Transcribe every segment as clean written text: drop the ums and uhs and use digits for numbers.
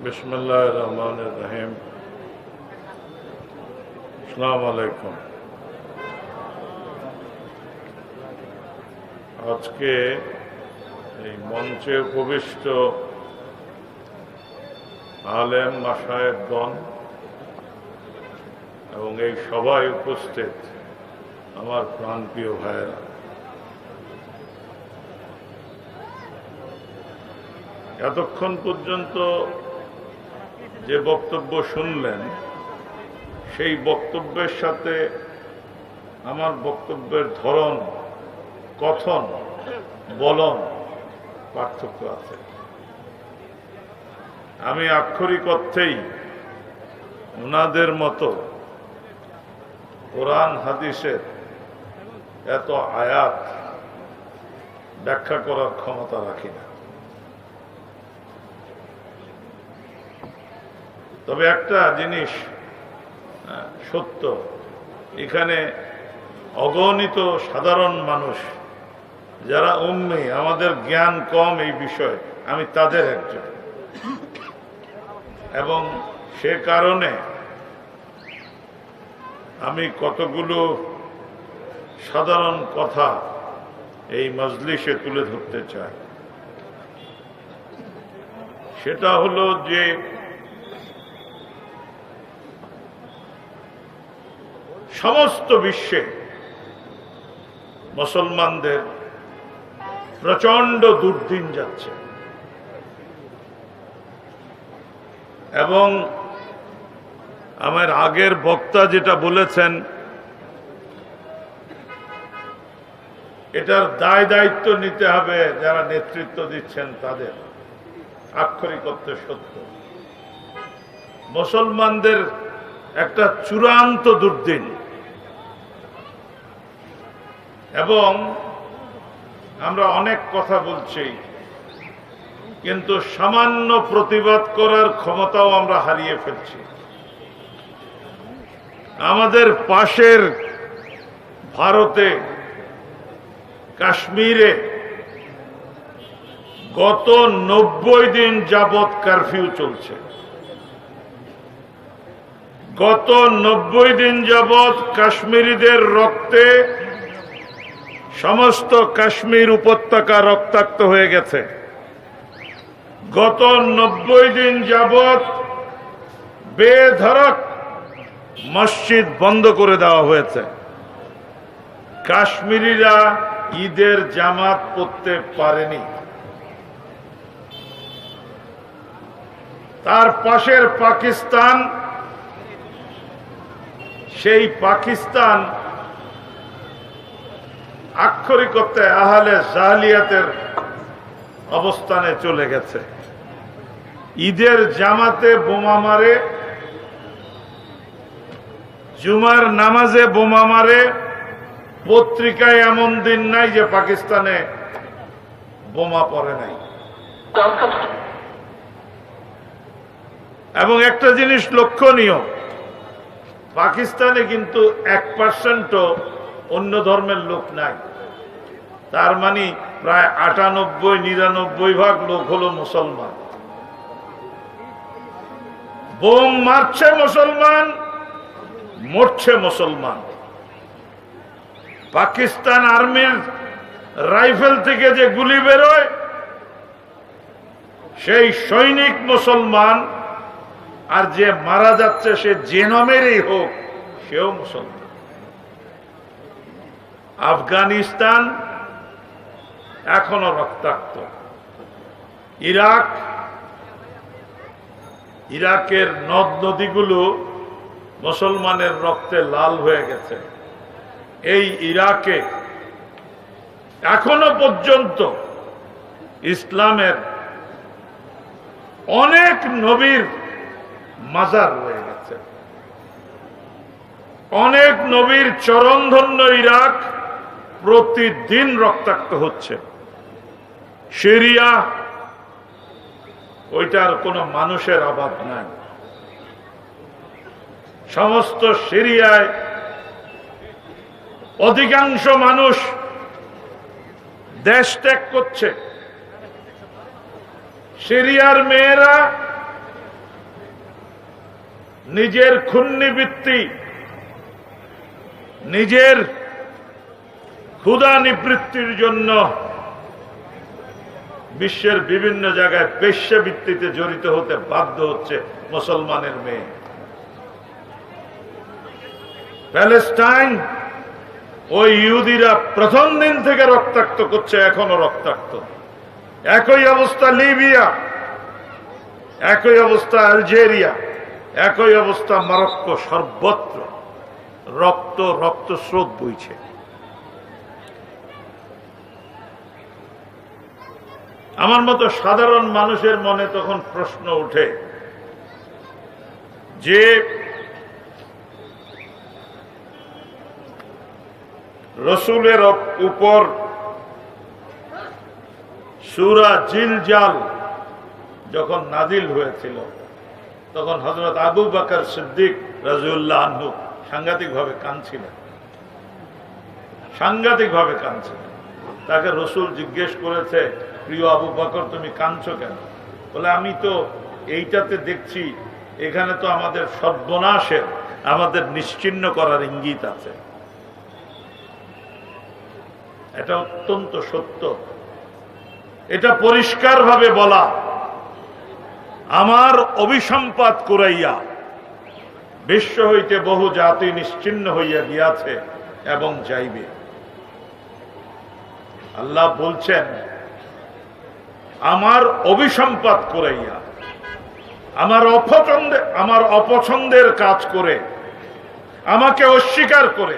বিসমিল্লাহির রহমানির রহিম। আসসালামু আলাইকুম। আজকে এই মঞ্চে উপবিষ্ট আলেম মাশায়েখগণ এবং এই সভায় উপস্থিত আমার প্রাণপ্রিয় ভাইয়েরা, এতক্ষণ পর্যন্ত যে বক্তব্য শুনলেন সেই বক্তব্যের সাথে আমার বক্তব্যের ধরন, কথন, বলন পার্থক্য আছে। আমি আক্ষরিক অর্থেই ওনাদের মতো কোরআন হাদিসের এত আয়াত ব্যাখ্যা করার ক্ষমতা রাখি না। তবে একটা জিনিস সত্য, এখানে অগণিত সাধারণ মানুষ যারা উম্মি, আমাদের জ্ঞান কম এই বিষয়ে, আমি তাদের একজন, এবং সে কারণে আমি কতগুলো সাধারণ কথা এই মজলিসে তুলে ধরতে চাই। সেটা হলো যে সমস্ত বিশ্বে মুসলমানদের প্রচন্ড দুর্দিন যাচ্ছে এবং আমার আগের বক্তা যেটা বলেছেন এটার দায় দায়িত্ব নিতে হবে যারা নেতৃত্ব দিচ্ছেন তাদের। আক্ষরিক অর্থে সত্য, মুসলমানদের একটা চূড়ান্ত দুর্দিন, এবং আমরা অনেক কথা বলছি কিন্তু সামান্য প্রতিবাদ করার ক্ষমতাও আমরা হারিয়ে ফেলছি। আমাদের পাশের ভারতে কাশ্মীরে গত 90 দিন যাবৎ কারফিউ চলছে। গত 90 দিন যাবৎ কাশ্মীরিদের রক্তে সমস্ত কাশ্মীর উপত্যকা রক্তাক্ত হয়ে গেছে। গত 90 দিন যাবৎ বেধড়ক মসজিদ বন্ধ করে দেওয়া হয়েছে। কাশ্মীরিরা ঈদের জামাত পড়তে পারেনি। তার পাশের পাকিস্তান, সেই পাকিস্তান আক্ষরিক অর্থে আহলে জাহলিয়াতের অবস্থানে চলে গেছে। ঈদের জামাতে বোমা মারে, জুমার নামাজে বোমা মারে। পত্রিকায় এমন দিন নাই যে পাকিস্তানে বোমা পড়ে নাই। এবং একটা জিনিস লক্ষণীয়, পাকিস্তানে কিন্তু 1% অন্য ধর্মের লোক নাই। তার মানে প্রায় 98-99% লোক হলো মুসলমান। বোম মারছে মুসলমান, মরছে মুসলমান। পাকিস্তান আর্মির রাইফেল থেকে যে গুলি বেরোয় সেই সৈনিক মুসলমান, আর যে মারা যাচ্ছে সে যে নামেরই হোক সেও মুসলমান। আফগানিস্তান এখনো রক্তাক্ত। ইরাকের নদ নদীগুলো মুসলমানের রক্তে লাল হয়ে গেছে। এই ইরাকে এখনো পর্যন্ত ইসলামের অনেক নবীর মাজার রয়ে গেছে। অনেক নবীর চরণধন্য ইরাক প্রতিদিন রক্তাক্ত হচ্ছে। সিরিয়া, ওইটার কোনো মানুষের অভাব নাই। সমস্ত সিরিয়ায় অধিকাংশ মানুষ দেশ ত্যাগ করছে। সিরিয়ার মেয়েরা নিজের ক্ষুণ্ণবৃত্তি, নিজের ক্ষুধা নিবৃত্তির জন্য বিশ্বের বিভিন্ন জায়গায় বেশ্যাবৃত্তিতে জড়িত হতে বাধ্য হচ্ছে মুসলমানের মেয়ে। প্যালেস্টাইন ওই ইহুদিরা প্রথম দিন থেকে রক্তাক্ত করছে, এখনো রক্তাক্ত। একই অবস্থা লিবিয়া, একই অবস্থা আলজেরিয়া, একই অবস্থা মরক্কো। সর্বত্র রক্ত রক্ত স্রোত বইছে। আমার মতো সাধারণ মানুষের মনে তখন প্রশ্ন ওঠে যে রসুলের উপর সূরা জিলজাল যখন নাজিল হয়েছিল, তখন হযরত আবু বকর সিদ্দিক রাদিয়াল্লাহু আনহু সাংঘাতিকভাবে কাঁদছিলেন, সাংঘাতিকভাবে কাঁদছিলেন। তাকে রসুল জিজ্ঞেস করেছে, প্রিয় আবু বকর তুমি কাঁদছো কেন? বলে, আমি তো এইটাতে দেখছি এখানে তো আমাদের সর্বনাশের, আমাদের নিশ্চিহ্ন করার ইঙ্গিত আছে। এটা অত্যন্ত সত্য, এটা পরিষ্কারভাবে বলা। আমার অভিসম্পাত করাইয়া বিশ্ব হইতে বহু জাতি নিশ্চিহ্ন হইয়া গিয়াছে এবং যাইবে। আল্লাহ বলছেন, আমার অভিসম্পাত করাইয়া, আমার অপছন্দের কাজ করে, আমাকে অস্বীকার করে,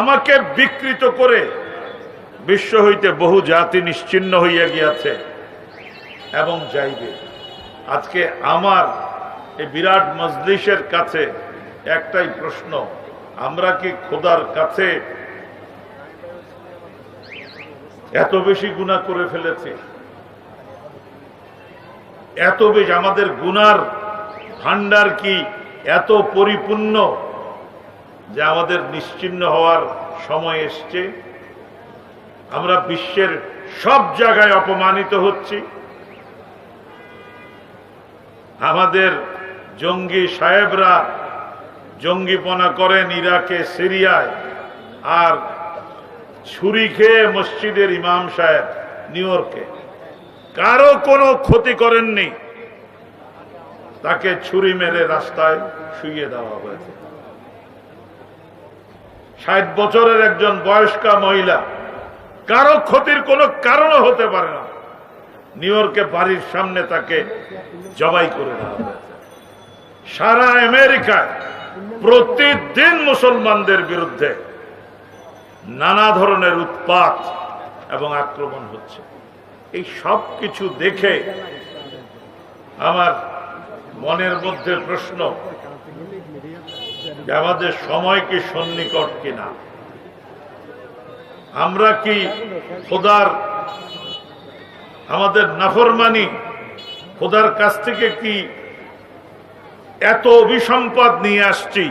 আমাকে বিকৃত করে বিশ্ব হইতে বহু জাতি নিশ্চিহ্ন হইয়া গিয়াছে এবং যাইবে। আজকে আমার এই বিরাট মজলিসের কাছে একটাই প্রশ্ন, আমরা কি খোদার কাছে এত বেশি গুনাহ করে ফেলেছি? এত বেশি আমাদের গুনার ভান্ডার কি এত পরিপূর্ণ যে আমাদের নিশ্চিহ্ন হওয়ার সময় এসছে? আমরা বিশ্বের সব জায়গায় অপমানিত হচ্ছি। আমাদের জঙ্গি সাহেবরা জঙ্গিপনা করেন ইরাকে, সিরিয়ায়, আর ছুরি খেয়ে মসজিদের ইমাম সাহেব নিউ ইয়র্কে কারো কোনো ক্ষতি করেননি, তাকে ছুরি মেরে রাস্তায় শুইয়ে দেওয়া হয়েছে। 60 বছরের একজন বয়স্কা মহিলা, কারো ক্ষতির কোনো কারণ হতে পারে না, নিউ ইয়র্কে বাড়ির সামনে তাকে জবাই করে দেওয়া হয়েছে। সারা আমেরিকায় প্রতিদিন মুসলমানদের বিরুদ্ধে নানা ধরনের উৎপাত এবং আক্রমণ হচ্ছে। এই সব কিছু দেখে আমার মনের মধ্যে প্রশ্ন যে আমাদের সময় কি সন্নিকট কিনা? আমরা কি খোদার আমাদের নাফরমানি, খোদার কাছ থেকে কি এত অভিসম্পাদ নিয়ে আসছি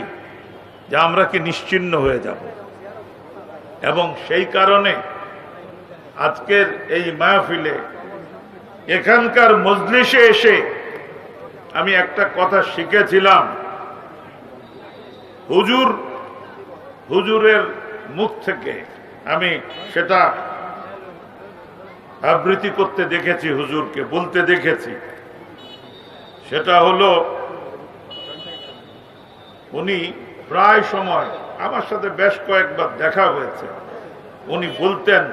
যে আমরা কি নিশ্চিহ্ন হয়ে যাব? এবং সেই কারণে আজকের এই মাহফিলে, এখানকার মজলিসে এসে আমি একটা কথা শিখেছিলাম। হুজুরের মুখ থেকে আমি সেটা আবৃত্তি করতে দেখেছি, হুজুরকে বলতে দেখেছি। সেটা হলো, উনি প্রায় সময় আমার সাথে বেশ কয়েকবার দেখা হয়েছে, উনি বলতেন,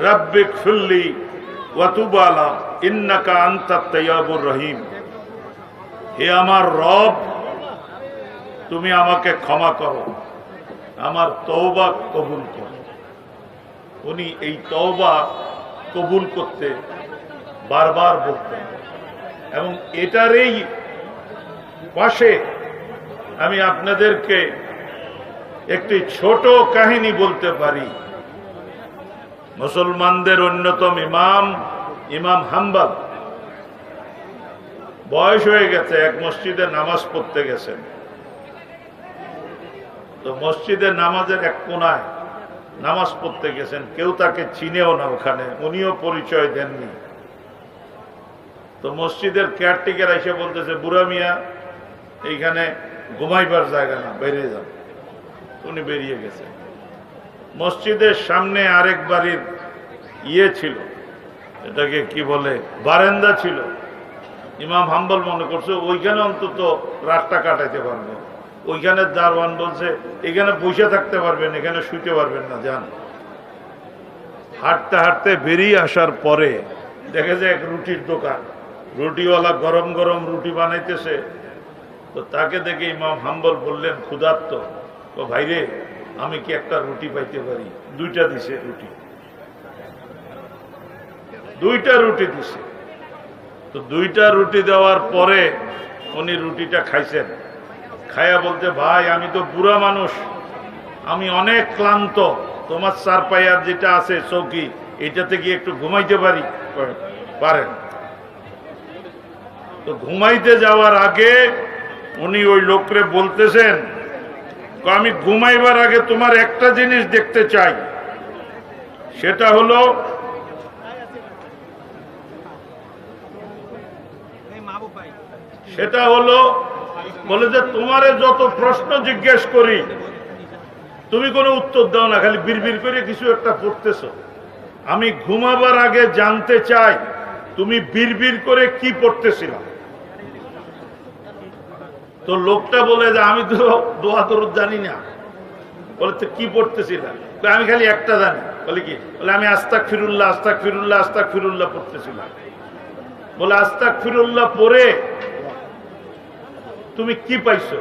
রাব্বিক ফিরলি ওয়া তুব আলা ইন্নাকা আনতাত তাওয়াবুর রহিম। হে আমার রব, তুমি আমাকে ক্ষমা করো, আমার তওবা কবুল করো। উনি এই তওবা কবুল করতে বারবার বলতেন। এবং এটারই পাশে আমি আপনাদেরকে একটি ছোট কাহিনী বলতে পারি। মুসলমানদের অন্যতম ইমাম হাম্বল বয়স হয়ে গেছে, এক মসজিদে নামাজ পড়তে গেছেন। তো মসজিদের নামাজের এক কোনায় নামাজ পড়তে গেছেন, কেউ তাকে চিনেও না ওখানে, উনিও পরিচয় দেননি। তো মসজিদের কেয়ারটেকার এসে বলতেছে, বুড়া মিয়া এইখানে ঘুমাইবার জায়গা না, বেরিয়ে যান। উনি বেরিয়ে গেছেন। মসজিদের সামনে আরেক বাড়ির ছিল, এটাকে কি বলে, বারান্দা ছিল। ইমাম হাম্বল মনে করছে ওইখানে অন্তত রাতটা কাটাইতে পারবো। ওইখানে দারওয়ান বলছে এখানে বসে থাকতে পারবেন, এখানে শুতে পারবেন না, যান। হাঁটতে হাঁটতে বেরিয়ে আসার পরে দেখে যায় এক রুটির দোকান, রুটিওয়ালা গরম গরম রুটি বানাইতেছে। তো তাকে দেখে ইমাম হাম্বল বললেন, ক্ষুধার্ত, তো ভাইরে আমি কি একটা রুটি পাইতে পারি? দুইটা দিছে রুটি, দুইটা রুটি দিছে। তো দুইটা রুটি দেওয়ার পরে উনি রুটিটা খাইছেন। খায়া বলতে, ভাই আমি তো বুড়া মানুষ, আমি অনেক ক্লান্ত, তোমার চারপাইয়ার যেটা আছে চৌকি, এটাতে গিয়ে একটু ঘুমাইতে পারি? পারেন। তো ঘুমাইতে যাওয়ার আগে উনি ওই লোকরে বলতেছেন, আমি ঘুমাইবার আগে তোমার একটা জিনিস দেখতে চাই, সেটা হলো বলে যে তোমারে যত প্রশ্ন জিজ্ঞেস করি তুমি কোনো উত্তর দাও না, খালি বিড়বিড় করে কিছু একটা পড়তেছো। আমি ঘুমাবার আগে জানতে চাই তুমি বিড়বিড় করে কি পড়তেছিলাম। তো লোকটা বলে যে আমি তো দোয়া দরুদ জানি না। বলে তো কি পড়তেছিলাম? আমি খালি একটা জানি। বলে কি? বলে আমি আস্তাগফিরুল্লাহ আস্তাগফিরুল্লাহ আস্তাগফিরুল্লাহ পড়তেছিলাম। বলে আস্তাগফিরুল্লাহ পড়ে তুমি কি পাইছো?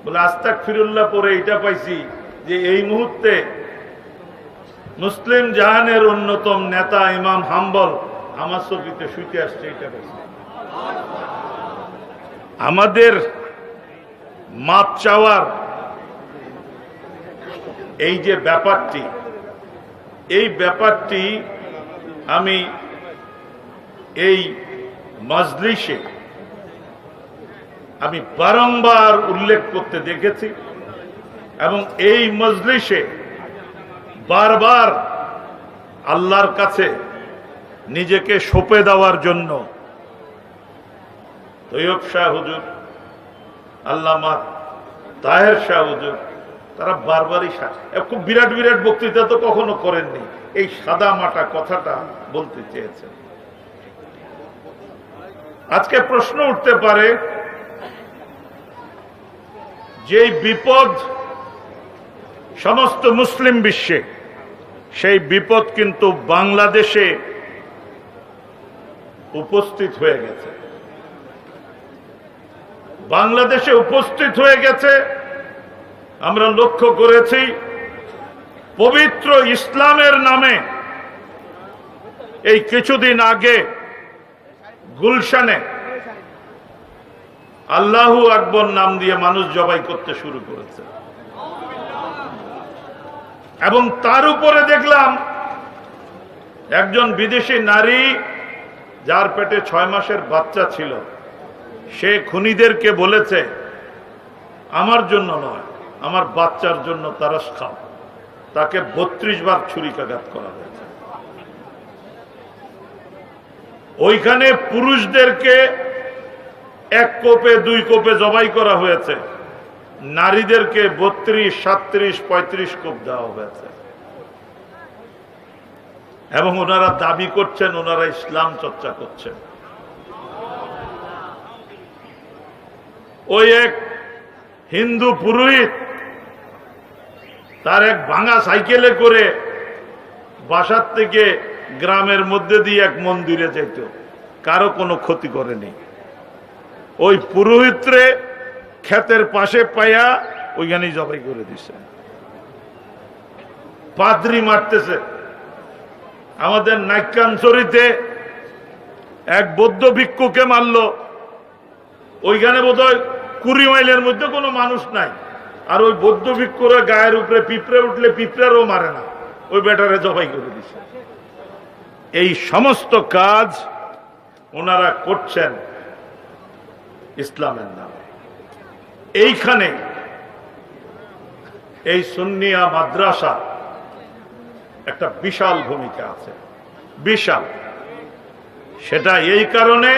বলে আস্তাগফিরুল্লাহ পড়ে এটা পাইছি যে এই মুহূর্তে মুসলিম জাহানের অন্যতম নেতা ইমাম হাম্বল আমার চৌকিতে শুইতে আসছে, এটা পাইছি। আমাদের মাপ চাওয়ার এই যে ব্যাপারটি, এই ব্যাপারটি আমি এই মজলিসে আমি বারংবার উল্লেখ করতে দেখেছি এবং এই মজলিসে বারবার আল্লাহর কাছে নিজেকে সঁপে দেওয়ার জন্য তৈয়ব শাহ হুজুর, আল্লামা তাহের শাহ হুজুর, তারা বারবারই খুব বিরাট বিরাট বক্তৃতা তো কখনো করেননি, এই সাদা মাটা কথাটা বলতে চেয়েছেন। আজকে প্রশ্ন উঠতে পারে যে বিপদ সমস্ত মুসলিম বিশ্বে, সেই বিপদ কিন্তু বাংলাদেশে উপস্থিত হয়ে গেছে। বাংলাদেশে উপস্থিত হয়ে গেছে, আমরা লক্ষ্য করেছি। পবিত্র ইসলামের নামে এই কিছুদিন আগে গুলশানে আল্লাহু আকবর নাম দিয়ে মানুষ জবাই করতে শুরু করেছে এবং তার উপরে দেখলাম একজন বিদেশি নারী যার পেটে 6 মাসের বাচ্চা ছিল, সে খুনিদেরকে বলেছে আমার জন্য নয়, আমার বাচ্চার জন্য তারা খাও। তাকে 32 বার ছুরিকাঘাত করা হয়েছে। ওইখানে পুরুষদেরকে 1 কোপে 2 কোপে জবাই করা হয়েছে, নারীদেরকে 32, 37, 35 কোপ দেওয়া হয়েছে। এবং ওনারা দাবি করছেন ওনারা ইসলাম চর্চা করছেন। ওই এক হিন্দু পুরোহিত তার এক ভাঙা সাইকেলে করে বাসার থেকে গ্রামের মধ্যে দিয়ে এক মন্দিরে যেত, কারো কোনো ক্ষতি করেনি। ওই পুরোহিতরে ক্ষেতের পাশে পাইয়া ওইখানেই জবাই করে দিছে। পাদ্রি মারতেছে। আমাদের নাইক্যাঞ্চরিতে এক বৌদ্ধ ভিক্ষুকে মারলো, ওইখানে বোধহয় 20 মাইলের মধ্যে কোনো মানুষ নাই, আর ওই বৌদ্ধ ভিক্ষুরা গায়ের উপরে পিঁপড়ে উঠলে পিঁপড়ারও মারে না, ওই বেটারে জবাই করে দিছে। এই সমস্ত কাজ ওনারা করছেন ইসলামের নামে। এইখানে এই সুন্নিয়া মাদ্রাসা একটা বিশাল ভূমিকা আছে, বিশাল। সেটা এই কারণে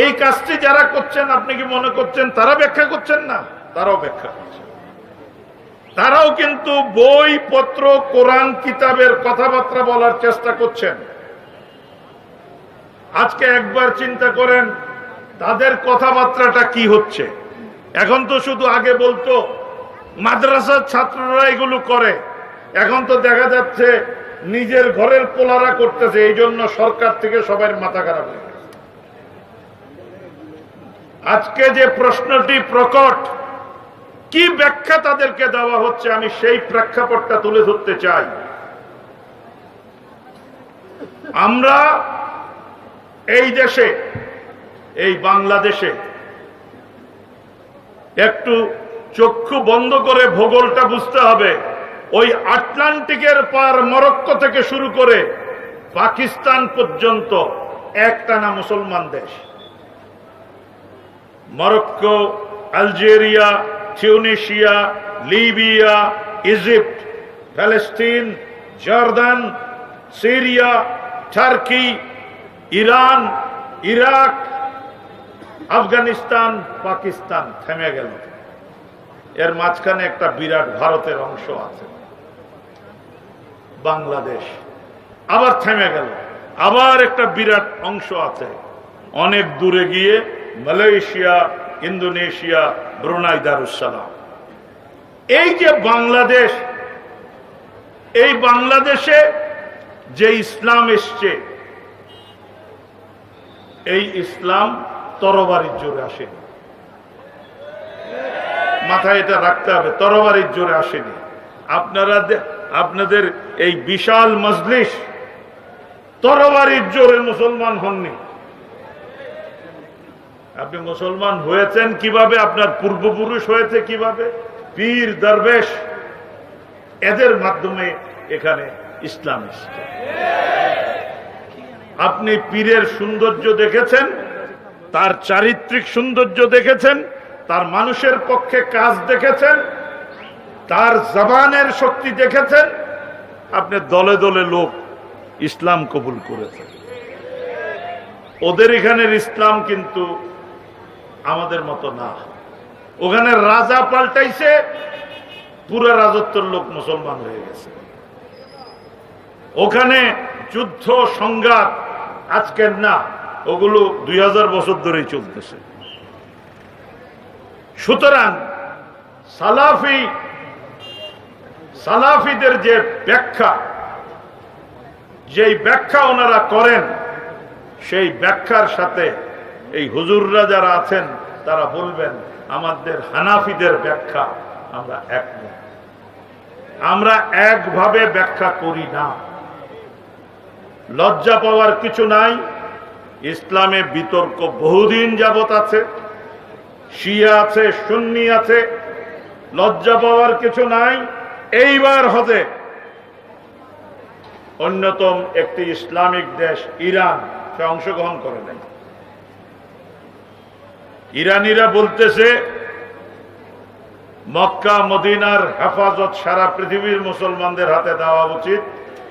এই কাজটি যারা করছেন আপনি কি মনে করছেন তারা ব্যাখ্যা করছেন না? তারাও ব্যাখ্যা করছেন। তারাও কিন্তু বই পত্র কোরআন কিতাবের কথাবার্তা বলার চেষ্টা করছেন। আজকে একবার চিন্তা করেন তাদের কথাবার্তাটা কি হচ্ছে। এখন তো শুধু আগে বলতো মাদ্রাসার ছাত্ররা এগুলো করে, এখন তো দেখা যাচ্ছে নিজের ঘরের পোলারা করতেছে, এই জন্য সরকার থেকে সবার মাথা খারাপ হয়ে গেছে। আজকে যে প্রশ্নটি প্রকট, কি ব্যাখ্যা তাদেরকে দেওয়া হচ্ছে, আমি সেই প্রেক্ষাপটটা তুলে ধরতে চাই। আমরা এই দেশে, এই বাংলাদেশে একটু চক্ষু বন্ধ করে ভূগোলটা বুঝতে হবে। ওই আটলান্টিকের পার মরক্কো থেকে শুরু করে পাকিস্তান পর্যন্ত একটানা মুসলমান দেশ। Morocco, Algeria, Tunisia, Libya, Egypt, Palestine, Jordan, Syria, Turkey, Iran, Iraq, Afghanistan, Pakistan থেমে গেল। এর মাঝখানে একটা বিরাট ভারতের অংশ আছে, বাংলাদেশ, আবার থেমে গেল। আবার একটা বিরাট অংশ আছে অনেক দূরে গিয়ে মালয়েশিয়া, ইন্দোনেশিয়া, ব্রুনাই দারুসালাম। এই যে বাংলাদেশ, এই বাংলাদেশে যে ইসলাম এসছে, এই ইসলাম তরবারির জোরে আসেনি। মাথায় এটা রাখতে হবে, তরবারির জোরে আসেনি। আপনাদের এই বিশাল মজলিস তরবারির জোরে মুসলমান হননি। আপনি মুসলমান হয়েছেন কিভাবে? আপনার পূর্বপুরুষ হয়েছে কিভাবে? পীর, দরবেশ, এদের মাধ্যমে এখানে ইসলাম এসেছে। আপনি পীরের সৌন্দর্য দেখেছেন, তার চারিত্রিক সৌন্দর্য দেখেছেন, তার মানুষের পক্ষে কাজ দেখেছেন, তার জবানের শক্তি দেখেছেন। আপনি দলে দলে লোক ইসলাম কবুল করেছেন। ওদের এখানের ইসলাম কিন্তু আমাদের মতো না। ওখানে রাজা পাল্টাইছে, পুরো রাজত্বের লোক মুসলমান হয়ে গেছে। ওখানে যুদ্ধ সংঘাত আজকের না, ওগুলো 2000 বছর ধরেই চলতেছে। সুতরাং সালাফিদের যে ব্যাখ্যা, যেই ব্যাখ্যা ওনারা করেন, সেই ব্যাখ্যার সাথে এই হুজুররা যারা আছেন তারা বলবেন আমাদের হানাফিদের ব্যাখ্যা আমরা একমত। আমরা একভাবে ব্যাখ্যা করি না। লজ্জা পাওয়ার কিছু নাই। ইসলামে বিতর্ক বহুদিন যাবত আছে, শিয়া আছে, সুন্নি আছে, লজ্জা পাওয়ার কিছু নাই। এইবার হতে অন্যতম একটি ইসলামিক দেশ ইরান, সে অংশগ্রহণ করে নাই। ইরানিরা বলতেছে মক্কা মদিনার হেফাজত সারা পৃথিবীর মুসলমানদের হাতে দেওয়া উচিত।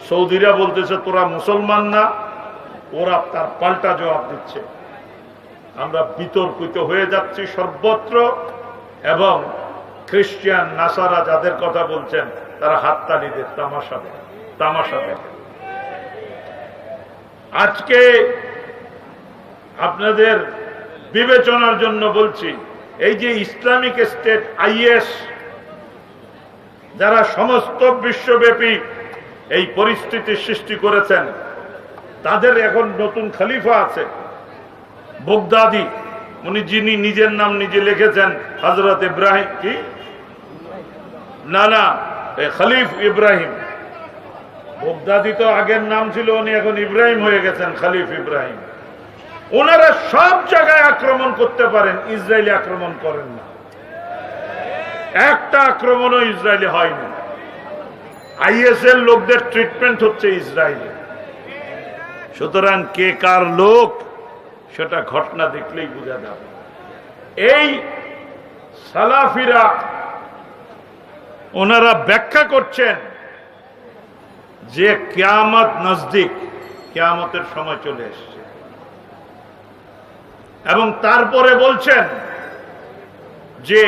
সৌদিরা বলতেছে তোরা মুসলমান না। ওরা তার পাল্টা জবাব দিচ্ছে। আমরা বিতর্কিত হয়ে যাচ্ছি সর্বত্র, এবং খ্রিস্টান, নাসারা যাদের কথা বলছেন তারা হাততালিদের তামাশা দেখে। আজকে আপনাদের বিবেচনার জন্য বলছি, এই যে ইসলামিক স্টেট, আইএস, যারা সমস্ত বিশ্বব্যাপী এই পরিস্থিতির সৃষ্টি করেছেন, তাদের এখন নতুন খলিফা আছে বগদাদি। উনি যিনি নিজের নাম নিজে লিখেছেন হযরত ইব্রাহিম, কি না খলিফ ইব্রাহিম। বগদাদি তো আগের নাম ছিল, উনি এখন ইব্রাহিম হয়ে গেছেন, খলিফ ইব্রাহিম। ওনারা সব জায়গায় আক্রমণ করতে পারেন, ইসরায়েলি আক্রমণ করেন না। একটা আক্রমণও ইসরায়েলি হয়নি। আইএস এর লোকদের ট্রিটমেন্ট হচ্ছে ইসরায়েলে। সুতরাং কে কার লোক সেটা ঘটনা দেখলেই বোঝা যাবে। এই সালাফিরা ওনারা ব্যাখ্যা করছেন যে কিয়ামত নজদিক, কিয়ামতের সময় চলে এসছে। এবং তারপরে বলছেন যে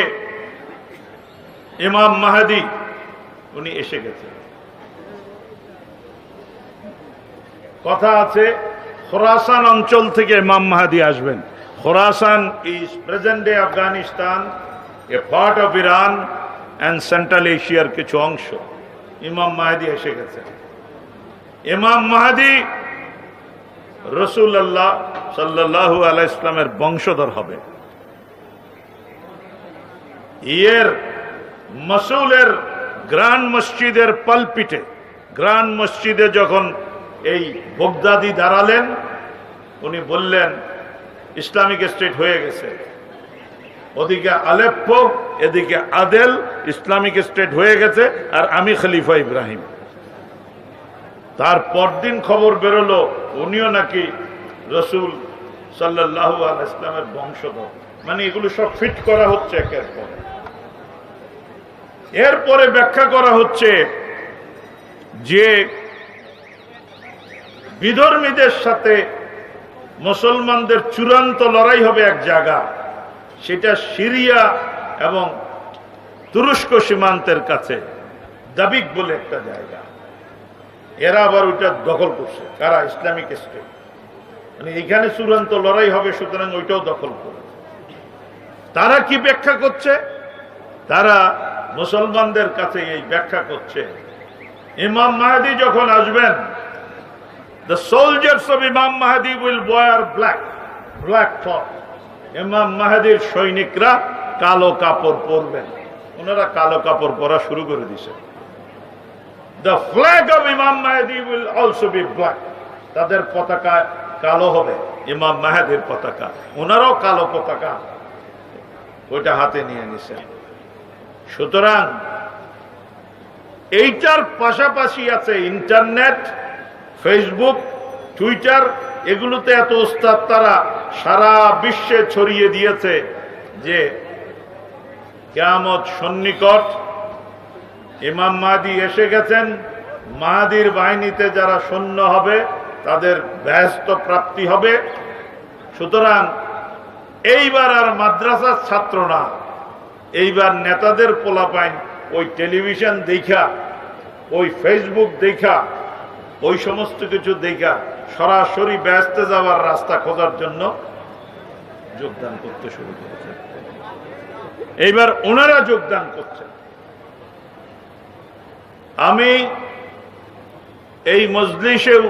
ইমাম মাহদী উনি এসে গেছেন। কথা আছে খোরাসান অঞ্চল থেকে ইমাম মাহদী আসবেন। Khorasan is present day Afghanistan, A part of Iran and central এশিয়ার কিছু অংশ। ইমাম মাহদী এসে গেছেন। ইমাম মাহদী রাসূলুল্লাহ সাল্লাল্লাহু আলাইহি ইসলামের বংশধর হবে। এর মসুলের গ্রান্ড মসজিদের পালপিটে, গ্রান্ড মসজিদে যখন এই বগদাদি দাঁড়ালেন, উনি বললেন ইসলামিক স্টেট হয়ে গেছে, ওদিকে আলেপ্পো এদিকে আদেল, ইসলামিক স্টেট হয়ে গেছে, আর আমি খলিফা ইব্রাহিম। তার পরদিন খবর বেরোলো উনিও নাকি রসুল সাল্লাল্লাহু আলাইহি ইসলামের বংশধর। মানে এগুলো সব ফিট করা হচ্ছে একের পর। এরপরে ব্যাখ্যা করা হচ্ছে যে বিধর্মীদের সাথে মুসলমানদের চূড়ান্ত লড়াই হবে এক জায়গা, সেটা সিরিয়া এবং তুরস্ক সীমান্তের কাছে দাবিক বলে একটা জায়গা। এরা আবার ওইটা দখল করছে, কারা? Islamic state. মানে এখানে চূড়ান্ত লড়াই হবে, সুতরাং ওইটাও দখল করে। তারা কি ব্যাখ্যা করছে? তারা মুসলমানদের কাছে এই ব্যাখ্যা করছে, ইমাম মাহদী যখন আসবেন, the soldiers of Imam Mahdi will wear black cloth. ইমাম মাহদীর সৈনিকরা কালো কাপড় পরবেন। ওনারা কালো কাপড় পরা শুরু করে দিয়েছে। The flag of Imam Mahdi will also be black. তাদের পতাকা কালো হবে, ইমাম মাহদীর পতাকা। ওনারাও কালো পতাকা ওইটা হাতে নিয়ে নিছেন। সুতরাং এইটার পাশাপাশি আছে ইন্টারনেট, ফেসবুক, টুইটার। এগুলোতে এত ওস্তাদ, তারা সারা বিশ্বে ছড়িয়ে দিয়েছে যে কিয়ামত সন্নিকট, ইমাম মাহদী এসে গেছেন, মাহদীর বাহিনীতে যারা সৈন্য হবে তাদের ব্যস্ত প্রাপ্তি হবে। সুতরাং এইবার আর মাদ্রাসার ছাত্র না, এইবার নেতাদের পোলাপাইন ওই টেলিভিশন দেখা, ওই ফেসবুক দেখা, ওই সমস্ত কিছু দেখা সরাসরি ব্যস্ত যাওয়ার রাস্তা খোঁজার জন্য যোগদান করতে শুরু করেছে। এইবার ওনারা যোগদান করছেন। আমি এই মজলিসেও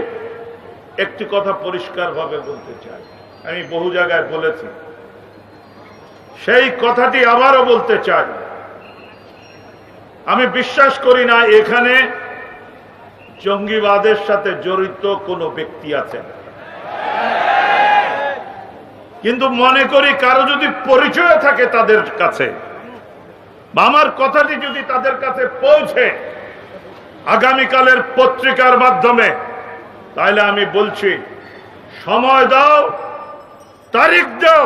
একটি কথা পরিষ্কারভাবে বলতে চাই, আমি বহু জায়গায় বলেছি, সেই কথাটি আবারও বলতে চাই। আমি বিশ্বাস করি না এখানে জঙ্গিবাদের সাথে জড়িত কোনো ব্যক্তি আছেন, কিন্তু মনে করি কারো যদি পরিচয় থাকে তাদের কাছে, বা আমার কথাটি যদি তাদের কাছে পৌঁছে আগামীকালের পত্রিকার মাধ্যমে, তাহলে আমি বলছি সময় দাও, তারিখ দাও,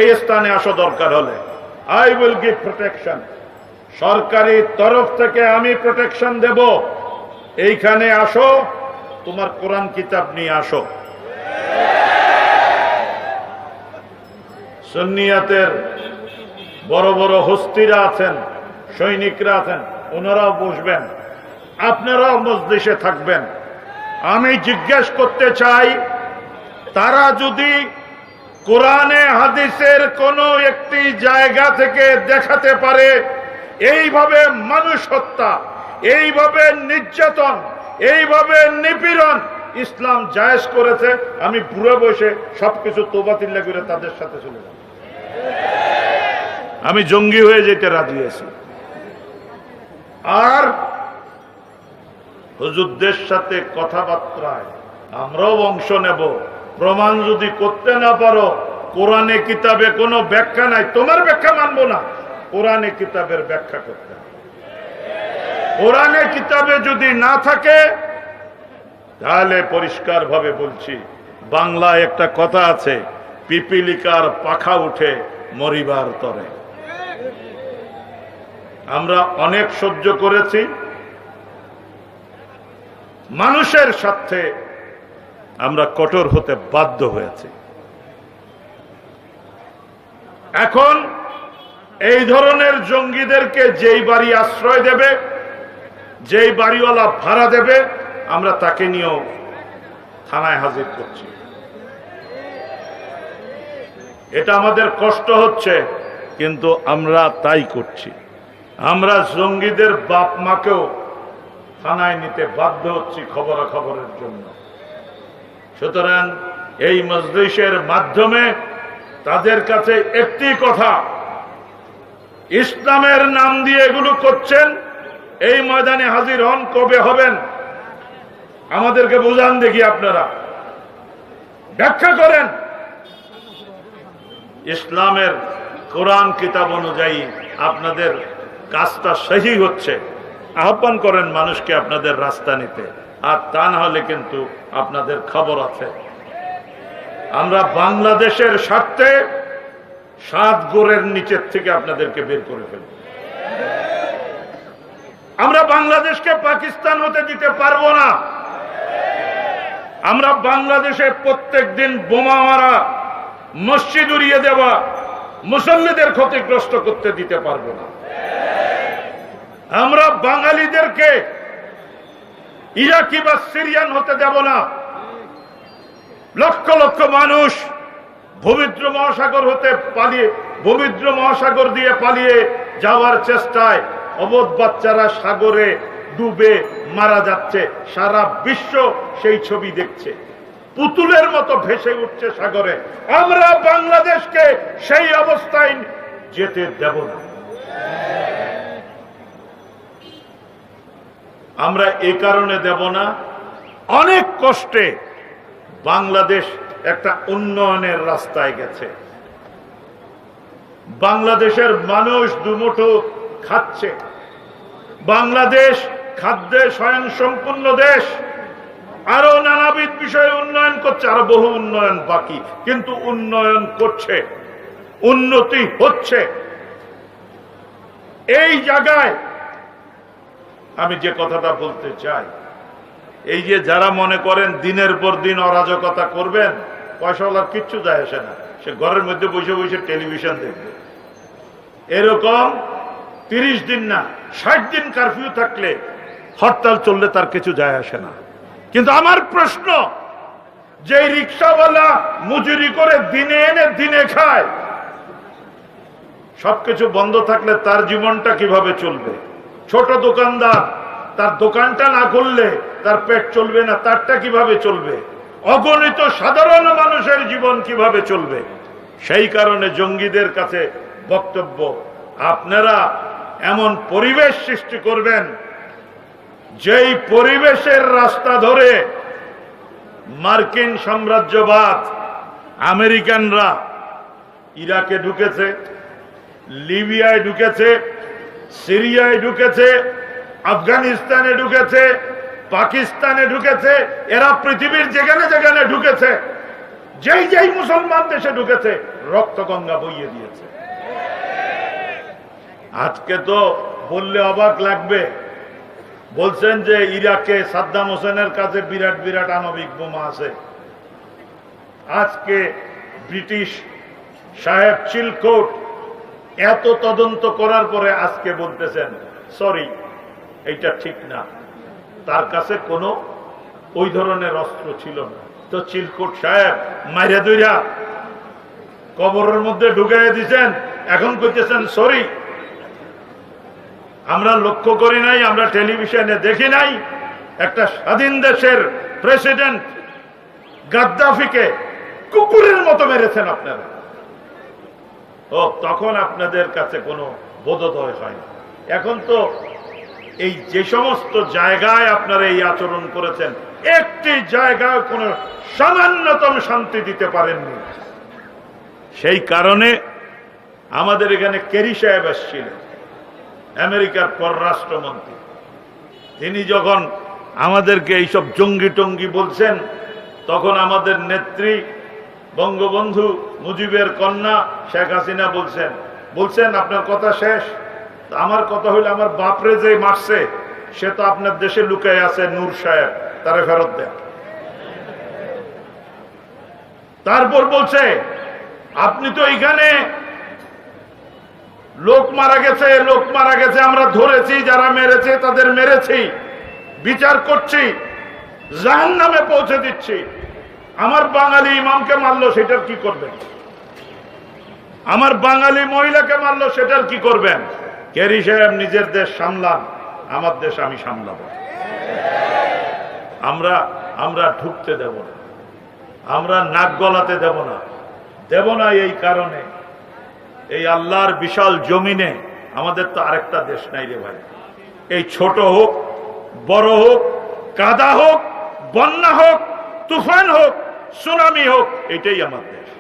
এই স্থানে আসা দরকার হলে আই উইল গিভ প্রোটেকশন। সরকারি তরফ থেকে আমি প্রোটেকশন দেব। এইখানে আসো, তোমার কোরআন কিতাব নিয়ে আসো। সুন্নিয়াতের বড় বড় হস্তিরা আছেন, সৈনিকরা আছেন, ওনারাও বসবেন, আপনারাও মজলিসে থাকবেন। আমি জিজ্ঞেস করতে চাই, তারা যদি কোরআনে হাদিসের কোন একটি জায়গা থেকে দেখাতে পারে এইভাবে মানুষ হত্যা, এইভাবে নির্যাতন, এইভাবে নিপীড়ন ইসলাম জায়েজ করেছে, আমি বুড়ো বসে সবকিছু তোবাতিল্লা করে তাদের সাথে চলে যাব। আমি জঙ্গি হয়ে যেতে রাজি আছি। আর হুজুরদের সাথে কথাবার্তায় আমরাও অংশ নেব। প্রমাণ যদি করতে না পারো, কোরআনে কিতাবে কোনো ব্যাখ্যা নাই, তোমার ব্যাখ্যা মানবো না, কোরআনে কিতাবের ব্যাখ্যা করতে হবে। কোরআনে কিতাবে যদি না থাকে, তাহলে পরিষ্কার ভাবে বলছি, বাংলায় একটা কথা আছে, পিপিলিকার পাখা উঠে মরিবার তরে। আমরা অনেক সহ্য করেছি, মানুষের সাথে আমরা কঠোর হতে বাধ্য হয়েছি। এখন এই ধরনের জঙ্গিদেরকে যেই বাড়ি আশ্রয় দেবে, যেই বাড়িওয়ালা ভাড়া দেবে, আমরা তাকে নিয়েও থানায় হাজির করছি। এটা আমাদের কষ্ট হচ্ছে, কিন্তু আমরা তাই করছি। আমরা জঙ্গিদের বাপ মাকেও থানায় নিতে বাধ্য হচ্ছি খবরাখবরের জন্য। সুতরাং এই মজলিসের মাধ্যমে তাদের কাছে একটি কথা, ইসলামের নাম দিয়ে এগুলো করছেন, এই ময়দানে হাজির হন। কবে হবেন আমাদেরকে বুঝান দেখি, আপনারা ব্যাখ্যা করেন। ইসলামের কোরআন কিতাব অনুযায়ী আপনাদের কাজটা সহি হচ্ছে, আহ্বান করেন মানুষকে আপনাদের রাস্তা নিতে, আর তা না হলে কিন্তু আপনাদের খবর আছে। আমরা বাংলাদেশের স্বার্থে 7 গোরের নিচের থেকে আপনাদেরকে বের করে ফেলব। আমরা বাংলাদেশকে পাকিস্তান হতে দিতে পারবো না। আমরা বাংলাদেশে প্রত্যেক দিন বোমা মারা, মসজিদ উড়িয়ে দেওয়া, মুসল্লিদের ক্ষতিগ্রস্ত করতে দিতে পারবো না। আমরা বাঙালিদেরকে ইরাকি বা সিরিয়ান হতে দেব না। লক্ষ লক্ষ মানুষ ভূমধ্য মহাসাগর হতে পালিয়ে, ভূমধ্য মহাসাগর দিয়ে পালিয়ে যাওয়ার চেষ্টায় অবধ বাচ্চারা সাগরে ডুবে মারা যাচ্ছে। সারা বিশ্ব সেই ছবি দেখছে, পুতুলের মতো ভেসে উঠছে সাগরে। আমরা বাংলাদেশকে সেই অবস্থায় যেতে দেব না। আমরা এই কারণে দেব না, অনেক কষ্টে বাংলাদেশ একটা উন্নয়নের রাস্তায় গেছে। বাংলাদেশের মানুষ দুমুঠো খাচ্ছে। বাংলাদেশ খাদ্যে স্বয়ংসম্পূর্ণ দেশ। আরো নানাবিধ বিষয়ে উন্নয়ন করছে, আরো বহু উন্নয়ন বাকি, কিন্তু উন্নয়ন করছে, উন্নতি হচ্ছে। এই জায়গায় আমি যে কথাটা বলতে চাই, এই যে যারা মনে করেন দিনের পর দিন অরাজকতা করবেন, পয়সাওয়ালার কিচ্ছু যায় আসে না, সে ঘরের মধ্যে বসে বসে টেলিভিশন দেখবে। এরকম 30 দিন না 60 দিন কারফিউ থাকলে, হরতাল চললে তার কিছু যায় আসে না। কিন্তু আমার প্রশ্ন, যে রিক্সাওয়ালা মজুরি করে দিনে এনে দিনে খায়, সবকিছু বন্ধ থাকলে তার জীবনটা কিভাবে চলবে? ছোট দোকানদার, তার দোকানটা না খুললে তার পেট চলবে না, তারটা কিভাবে চলবে? অগণিত সাধারণ মানুষের জীবন কিভাবে চলবে? সেই কারণে জঙ্গিদের কাছে বক্তব্য, আপনারা এমন পরিবেশ সৃষ্টি করবেন, যেই পরিবেশের রাস্তা ধরে মার্কিন সাম্রাজ্যবাদ, আমেরিকানরা ইরাকে ঢুকেছে, লিবিয়ায় ঢুকেছে, সিরিয়ায় ঢুকেছে, আফগানিস্তানে ঢুকেছে, পাকিস্তানে ঢুকেছে। এরা পৃথিবীর যেখানে যেখানে ঢুকেছে, যেই যেই মুসলমান দেশে ঢুকেছে, রক্তগঙ্গা বইয়ে দিয়েছে। আজকে তো বললে অবাক লাগবে, বলছেন যে ইরাকে সাদ্দাম হোসেনের কাছে বিরাট বিরাট আণবিক বোমা আছে। আজকে ব্রিটিশ সাহেব চিলকোট এত তদন্ত করার পরে আজকে বলতেছেন, সরি, এইটা ঠিক না, তার কাছে কোনো ওই ধরনের অস্ত্র ছিল না। তো চিলকোট সাহেব মাইরা দইরা কবরের মধ্যে ঢুকাইয়া দিচ্ছেন, এখন কইতেছেন সরি। আমরা লক্ষ্য করি নাই, আমরা টেলিভিশনে দেখি নাই, একটা স্বাধীন দেশের প্রেসিডেন্ট গাদ্দাফিকে কুকুরের মতো মেরেছেন আপনারা। ও তখন আপনাদের কাছে কোনো বোধোদয় হয় না। এখন তো এই যে সমস্ত জায়গায় আপনারা এই আচরণ করেছেন, একটি জায়গায় কোনো সামান্যতম শান্তি দিতে পারেননি। সেই কারণে আমাদের এখানে কেরি সাহেব আসছিলেন, আমেরিকার পররাষ্ট্রমন্ত্রী। তিনি যখন আমাদেরকে এইসব জঙ্গি টঙ্গি বলছেন, তখন আমাদের নেত্রী বঙ্গবন্ধু মুজিবের কন্যা শেখ হাসিনা বলছেন আপনার কথা শেষ। আমার কথা হইলে, আমার বাপরে যে মারছে সে তো আপনার দেশে লুকায় আছে, নূর সাহেব, তারে ফেরত দেন। তারপর বলছে আপনি তো এখানে লোক মারা গেছে, আমরা ধরেছি, যারা মেরেছে তাদের মেরেছি, বিচার করছি, জাহান্নামে পৌঁছে দিচ্ছি। আমার বাঙালি ইমামকে মারলো, সেটার কি করবেন? আমার বাঙালি মহিলাকে মারলো, সেটার কি করবেন? কেরি সাহেব নিজের দেশ সামলান, আমার দেশ আমি সামলাবো। আমরা ঢুকতে দেব না, আমরা নাক গলাতে দেব না। এই কারণে এই আল্লাহর বিশাল জমিনে আমাদের তো আরেকটা দেশ নাই রে ভাই। এই ছোট হোক, বড় হোক, কাদা হোক, বন্যা হোক, তুফান হোক, সুনামি হোক, এটাই আমার দেশ।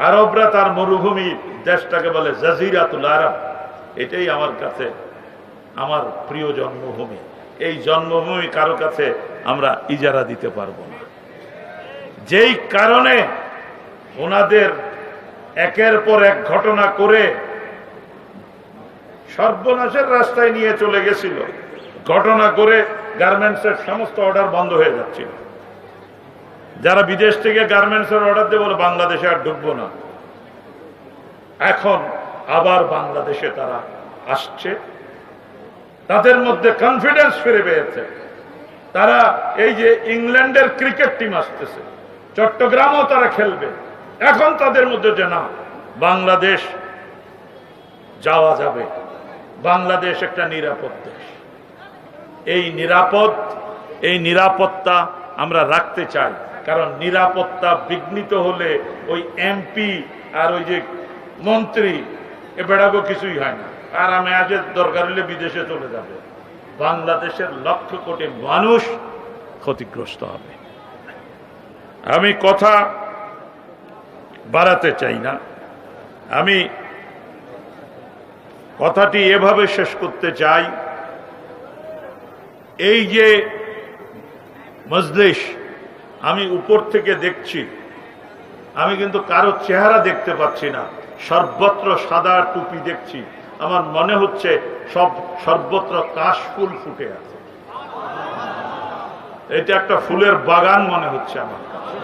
আরবরা তার মরুভূমি দেশটাকে বলে জাজিরাতুল আরব। এটাই আমার কাছে আমার প্রিয় জন্মভূমি। এই জন্মভূমি কারো কাছে আমরা ইজারা দিতে পারবো না। যেই কারণে ওনাদের একের পর এক ঘটনা করে সর্বনাশের রাস্তায় নিয়ে চলে গেছিল। ঘটনা করে গার্মেন্টসের সমস্ত অর্ডার বন্ধ হয়ে যাচ্ছিল। যারা বিদেশ থেকে গার্মেন্টসের অর্ডার দিয়ে বলে বাংলাদেশে আর ঢুকবো না, এখন আবার বাংলাদেশে তারা আসছে। তাদের মধ্যে কনফিডেন্স ফিরে পেয়েছে। তারা এই যে ইংল্যান্ডের ক্রিকেট টিম আসতেছে, চট্টগ্রামও তারা খেলবে, এখন তাদের মধ্যে যে না, বাংলাদেশ যাওয়া যাবে, বাংলাদেশ একটা নিরাপদ দেশ। এই নিরাপত্তা আমরা রাখতে চাই। কারণ নিরাপত্তা বিঘ্নিত হলে ওই এমপি আর ওই যে মন্ত্রী এ বেড়াগো কিছুই হয় না। আর আমি আজ দরকার হলে বিদেশে চলে যাবে, বাংলাদেশের লক্ষ কোটি মানুষ ক্ষতিগ্রস্ত হবে। আমি কথা বাড়াতে চাই না, আমি কথাটি এভাবে শেষ করতে চাই। এই যে মজলিস আমি উপর থেকে দেখছি, আমি কিন্তু কারো চেহারা দেখতে পাচ্ছি না, সর্বত্র সাদা টুপি দেখছি। আমার মনে হচ্ছে সর্বত্র কাশফুল ফুটে আছে। এটা একটা ফুলের বাগান মনে হচ্ছে আমার কাছে।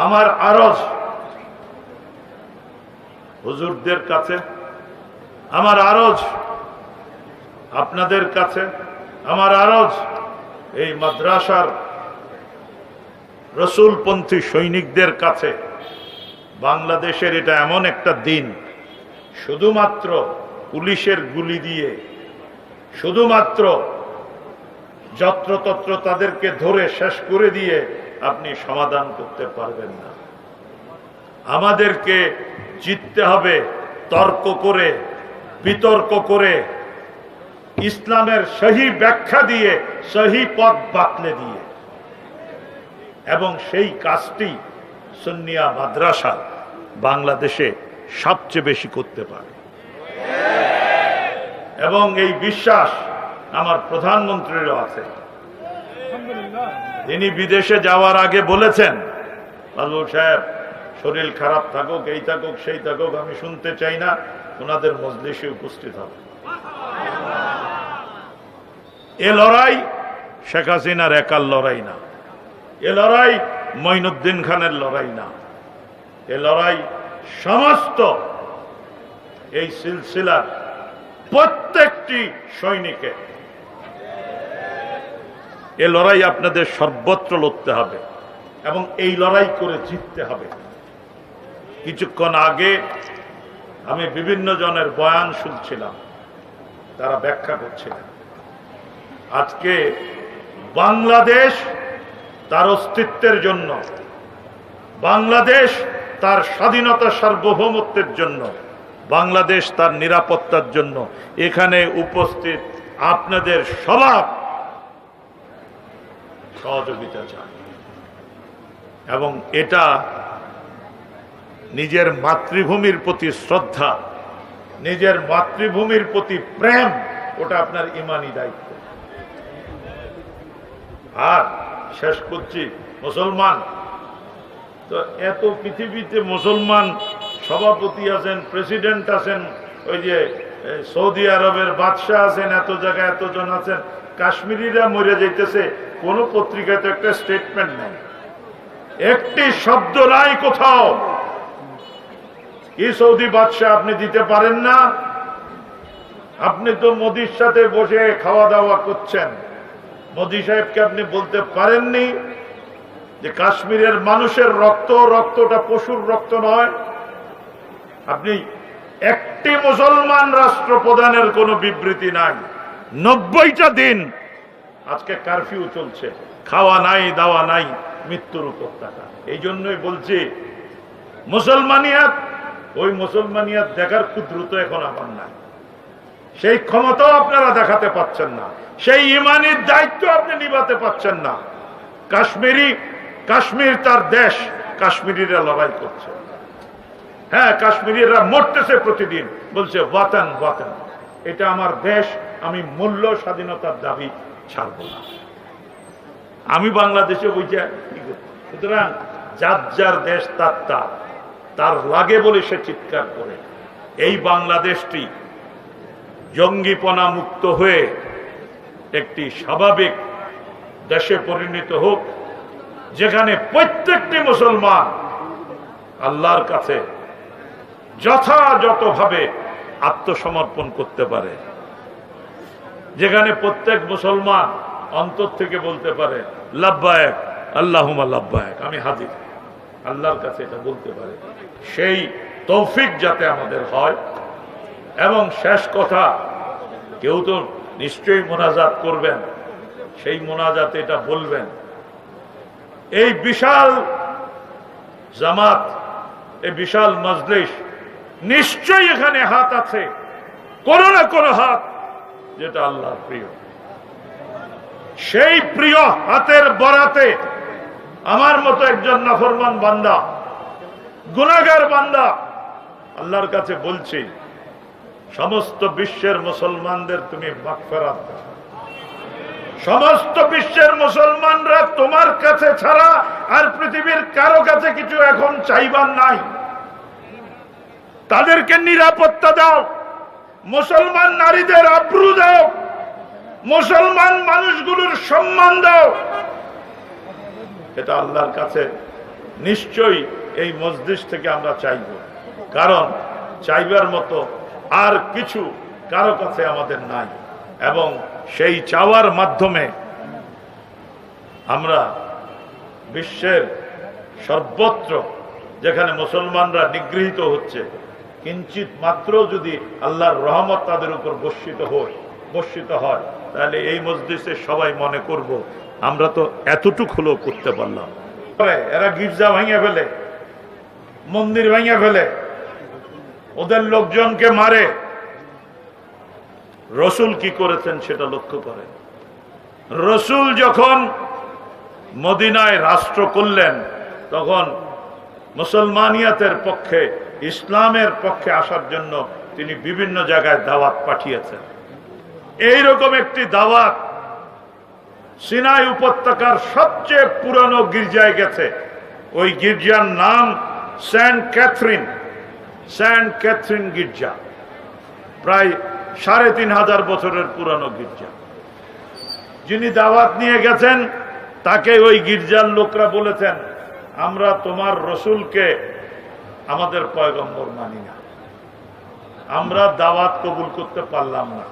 আমার আরজ হুজুরদের কাছে, আমার আরজ আপনাদের কাছে, আমার আরজ এই মাদ্রাসার রসুলপন্থী সৈনিকদের কাছে, বাংলাদেশের এটা এমন একটা দিন, শুধুমাত্র পুলিশের গুলি দিয়ে, শুধুমাত্র যত্রতত্র তাদেরকে ধরে শেষ করে দিয়ে আপনি সমাধান করতে পারবেন না। আমাদেরকে জিততে হবে তর্ক করে, বিতর্ক করে, ইসলামের সহি ব্যাখ্যা দিয়ে, সহি পথ বাতলে দিয়ে। এবং সেই কাজটি সুন্নিয়া মাদ্রাসা বাংলাদেশে সবচেয়ে বেশি করতে পারে। এবং এই বিশ্বাস আমার প্রধানমন্ত্রীরও আছে। তিনি বিদেশে যাওয়ার আগে বলেছেন, বাবুল সাহেব শরীর খারাপ থাকুক, এই থাকুক, সেই থাকুক, আমি শুনতে চাই না, ওনাদের মজলিসে উপস্থিত হবে। এ লড়াই শেখ হাসিনার একার লড়াই না, এ লড়াই মঈনুদ্দিন খানের লড়াই না, এ লড়াই সমস্ত এই সিলসিলার প্রত্যেকটি সৈনিকের। এ লড়াই আপনাদের সর্বত্র লড়তে হবে এবং এই লড়াই করে জিততে হবে। কিছুক্ষণ আগে আমি বিভিন্ন জনের বয়ান শুনছিলাম, তারা ব্যাখ্যা করছিলেন আজকে বাংলাদেশ তার অস্তিত্বের জন্য, বাংলাদেশ তার স্বাধীনতা সার্বভৌমত্বের জন্য, বাংলাদেশ তার নিরাপত্তার জন্য এখানে উপস্থিত আপনাদের সবার সহযোগিতা চায়। এবং এটা নিজের মাতৃভূমির প্রতি শ্রদ্ধা, নিজের মাতৃভূমির প্রতি প্রেম, ওটা আপনার ইমানি দায়িত্ব। আর শেষ করছি, মুসলমান তো এত পৃথিবীতে মুসলমান সভাপতি আছেন, প্রেসিডেন্ট আছেন, ওই যে সৌদি আরবের বাদশাহ আছেন, এত জায়গায় এতজন আছেন, কাশ্মীরিরা মরে যাইতেছে, কোন পত্রিকায় তো একটা স্টেটমেন্ট নাই, একটি শব্দ নাই কোথাও। কি সৌদি বাদশাহ আপনি দিতে পারেন না? আপনি তো মোদির সাথে বসে খাওয়া দাওয়া করছেন, মোদি সাহেবকে আপনি বলতে পারেননি যে কাশ্মীরের মানুষের রক্তটা পশুর রক্ত নয়? আপনি একটি মুসলমান রাষ্ট্রপ্রধানের কোনো বিবৃতি নাই, 90টা দিন আজকে কারফিউ চলছে, খাওয়া নাই দাওয়া নাই, মৃত্যুর উপত্যকা। এই জন্যই বলছি মুসলমানিয়াত, ওই মুসলমানিয়াত দেখার ক্ষুদ্রতা এখন আমার নাই, সেই ক্ষমতাও আপনারা দেখাতে পাচ্ছেন না, সেই ইমানের দায়িত্ব আপনি নিভাতে পাচ্ছেন না। কাশ্মীর তার দেশ, কাশ্মীরিরা লড়াই করছে, হ্যাঁ কাশ্মীরিরা মরতেছে প্রতিদিন, বলছে ওয়াতান ওয়াতান, এটা আমার দেশ, আমি মূল্য স্বাধীনতার দাবি ছাড়ব না। আমি বাংলাদেশে বইটা, সুতরাং যার যার দেশ তার লাগে বলে সে চিৎকার করে। এই বাংলাদেশটি জঙ্গিপনা মুক্ত হয়ে একটি স্বাভাবিক দেশে পরিণত হোক, যেখানে প্রত্যেকটি মুসলমান আল্লাহর কাছে যথাযথভাবে আত্মসমর্পণ করতে পারে, যেখানে প্রত্যেক মুসলমান অন্তর থেকে বলতে পারে লাব্বায়েক আল্লাহুম্মা লাব্বায়েক, আমি হাজির, আল্লাহর কাছে এটা বলতে পারে। সেই তৌফিক যাতে আমাদের হয়। এবং শেষ কথা, কেউ তো নিশ্চয়ই মোনাজাত করবেন, সেই মোনাজাতে এটা বলবেন, এই বিশাল জামাত, এই বিশাল মজলিস, নিশ্চয়ই এখানে হাত আছে, কোনো না কোনো হাত যেটা আল্লাহর প্রিয়। সেই প্রিয় হাতের বরাতে আমার মতো একজন নাফরমান বান্দা, গুনাহগার বান্দা আল্লাহর কাছে বলছি, সমস্ত বিশ্বের মুসলমানদের তুমি মাগফিরাত দাও। সমস্ত বিশ্বের মুসলমানরা তোমার কাছে ছাড়া আর পৃথিবীর কারো কাছে কিছু এখন চাইবার নাই, তাদেরকে নিরাপত্তা দাও, মুসলমান নারীদের আব্রু দাও, মুসলমান মানুষগুলোর সম্মান দাও। এটা আল্লাহর কাছে নিশ্চয়ই এই মজলিস থেকে আমরা চাইব, কারণ চাইবার মতো আর কিছু কারো কাছে আমাদের নাই। এবং সেই চাওয়ার মাধ্যমে আমরা বিশ্বের সর্বত্র যেখানে মুসলমানরা নিগৃহীত হচ্ছে, কিঞ্চিত মাত্র যদি আল্লাহর রহমত তাদের উপর বর্ষিত হয়, তাহলে এই মজলিসে সবাই মনে করব আমরা তো এতটুকু হলেও করতে পারলাম। এরা গির্জা ভেঙে ফেলে, মন্দির ভেঙে ফেলে, ওদের লোকজনকে মারে। রসুল কি করেছেন সেটা লক্ষ্য করে। রসুল যখন মদিনায় রাষ্ট্র করলেন, তখন মুসলমানিয়াতের পক্ষে, ইসলামের পক্ষে আসার জন্য তিনি বিভিন্ন জায়গায় দাওয়াত পাঠিয়েছেন। এইরকম একটি দাওয়াত সিনাই উপত্যকার সবচেয়ে পুরানো গির্জায় গেছে। ওই গির্জার নাম সেন্ট ক্যাথরিন গির্জা, প্রায় 3500 বছরের পুরানো গির্জা। যিনি দাওয়াত নিয়ে গেছেন তাকে ওই গির্জার লোকরা বলেছেন, আমরা তোমার রসুলকে আমাদের পয়গম্বর মানি না, আমরা দাওয়াত কবুল করতে পারলাম না।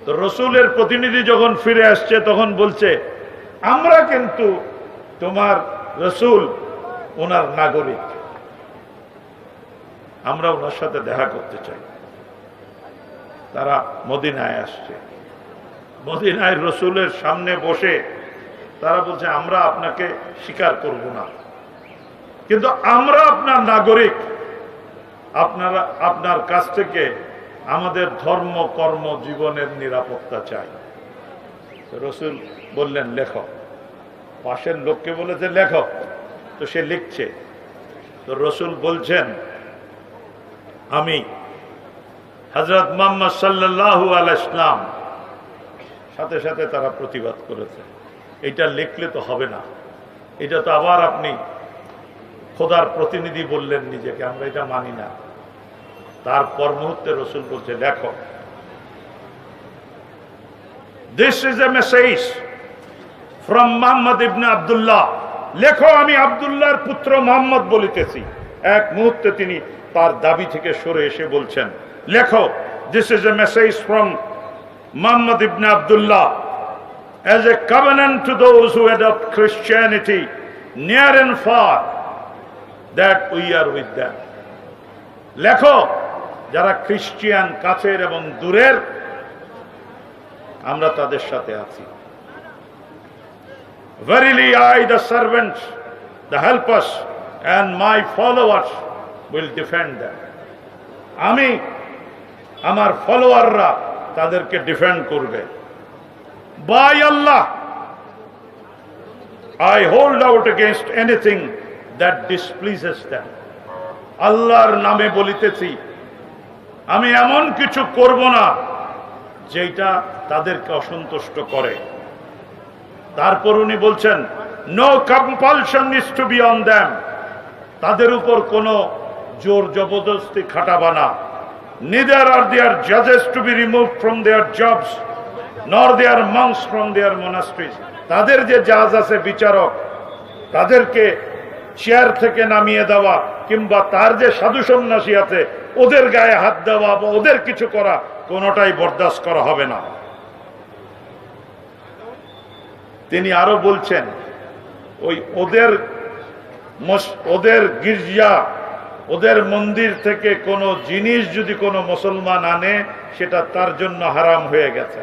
তো রসুলের প্রতিনিধি যখন ফিরে আসছে তখন বলছে, আমরা কিন্তু তোমার রসুল ওনার নাগরিক, আমরা ওনার সাথে দেখা করতে চাই। তারা মদিনায় আসছে, মদিনায় রসুলের সামনে বসে তারা বলছে, আমরা আপনাকে স্বীকার করব না, কিন্তু আমরা আপনার নাগরিক, আপনার কাছ থেকে আমাদের ধর্ম কর্ম জীবনের নিরাপত্তা চাই। রসুল বললেন, লেখো। পাশের লোককে বলেছে লেখো, তো সে লিখছে। তো রসুল বলছেন, আমি হযরত মুহাম্মদ সাল্লাল্লাহু আলাইহি ওয়াসাল্লাম, সাথে সাথে তারা প্রতিবাদ করেছে, এটা লিখলে তো হবে না, এটা তো আবার আপনি খোদার প্রতিনিধি বললেন নিজেকে, আমরা এটা মানি না। তারপর মুহূর্তে রসুল বলছে, লেখো। This is a message from Muhammad ibn Abdullah. লেখো, আমি আব্দুল্লাহর পুত্র মুহাম্মদ বলিতেছি, এক মুহূর্তে তিনি তার দাবি থেকে সরে এসে বলছেন, লেখো, this is a message from Muhammad ibn Abdullah as a covenant to those who adopt Christianity near and far, that we are with them. লেখো, যারা খ্রিস্টান কাছের এবং দূরের, আমরা তাদের সাথে আছি। Verily I, the servants, the helpers, and my followers will defend them. আমি, আমার ফলোয়াররা তাদেরকে ডিফেন্ড করবে। By Allah, I hold out against anything that displeases them. আল্লাহর নামে বলিতেছি, আমি এমন কিছু করব না যেটা তাদেরকে অসন্তুষ্ট করে। তারপর উনি বলছেন, no compulsion is to be on them. তাদের উপর কোনো জোর জবরদস্তি খাটাবা না। neither are their judges to be removed from their jobs, nor their monks from their monasteries. তাদের যে জাজ আছে বিচারক, তাদেরকে চেয়ার থেকে নামিয়ে দেওয়া কিংবা তার যে সাধু সন্ন্যাসী আছে ওদের গায়ে হাত দেওয়া বা ওদের কিছু করা, কোনোটাই বরদাস্ত করা হবে না। তিনি আরো বলছেন, ওই ওদের গির্জা, ওদের মন্দির থেকে কোনো জিনিস যদি কোনো মুসলমান আনে, সেটা তার জন্য হারাম হয়ে গেছে।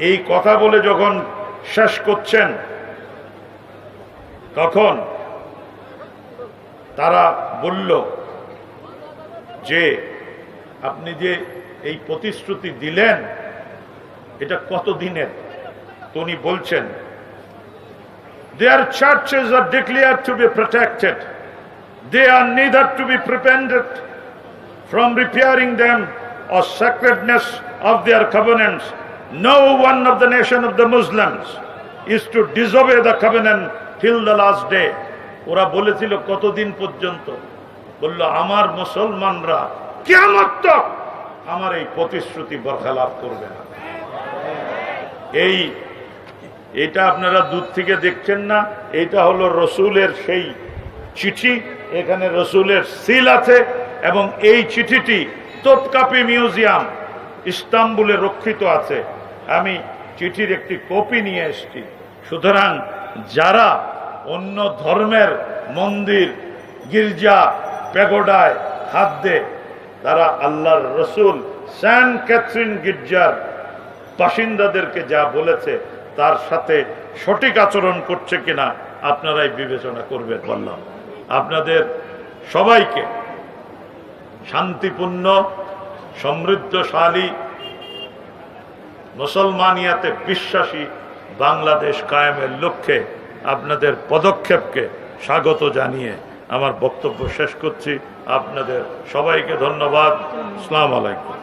এই কথা বলে যখন শেষ করছেন, তখন তারা বলল যে আপনি যে এই প্রতিশ্রুতি দিলেন, এটা কতদিনের? উনি বলছেন, their churches are declared to be protected. They are neither to be prevented from repairing them or sacredness of their covenants. No one of the nation of the Muslims is to disobey the covenant till the last day. ওরা বলেছিল কতদিন পর্যন্ত? বলল, আমার মুসলমানরা কিয়ামত তক আমার এই প্রতিশ্রুতি বরখলাপ করবে না। এইটা আপনারা দূর থেকে দেখছেন না, এইটা হলো রসুলের সেই চিঠি। এখানে রসুলের সিল আছে এবং এই চিঠিটি তোপকাপি মিউজিয়াম ইস্তাম্বুলে রক্ষিত আছে। আমি চিঠির একটি কপি নিয়ে এসেছি। সুতরাং যারা অন্য ধর্মের মন্দির, গির্জা, প্যাগোডায় হাত দেয়, তারা আল্লাহর রসুল সেন্ট ক্যাথরিন গির্জার বাসিন্দাদেরকে যা বলেছে তার সাথে সঠিক আচরণ করছে কিনা আপনারাই বিবেচনা করবেন। বললাম, আপনাদের সবাইকে শান্তিপূর্ণ, সমৃদ্ধশালী, মুসলমানিয়াতে বিশ্বাসী বাংলাদেশ কায়েমের লক্ষ্যে আপনাদের পদক্ষেপকে স্বাগত জানিয়ে আমার বক্তব্য শেষ করছি। আপনাদের সবাইকে ধন্যবাদ। আসসালামু আলাইকুম।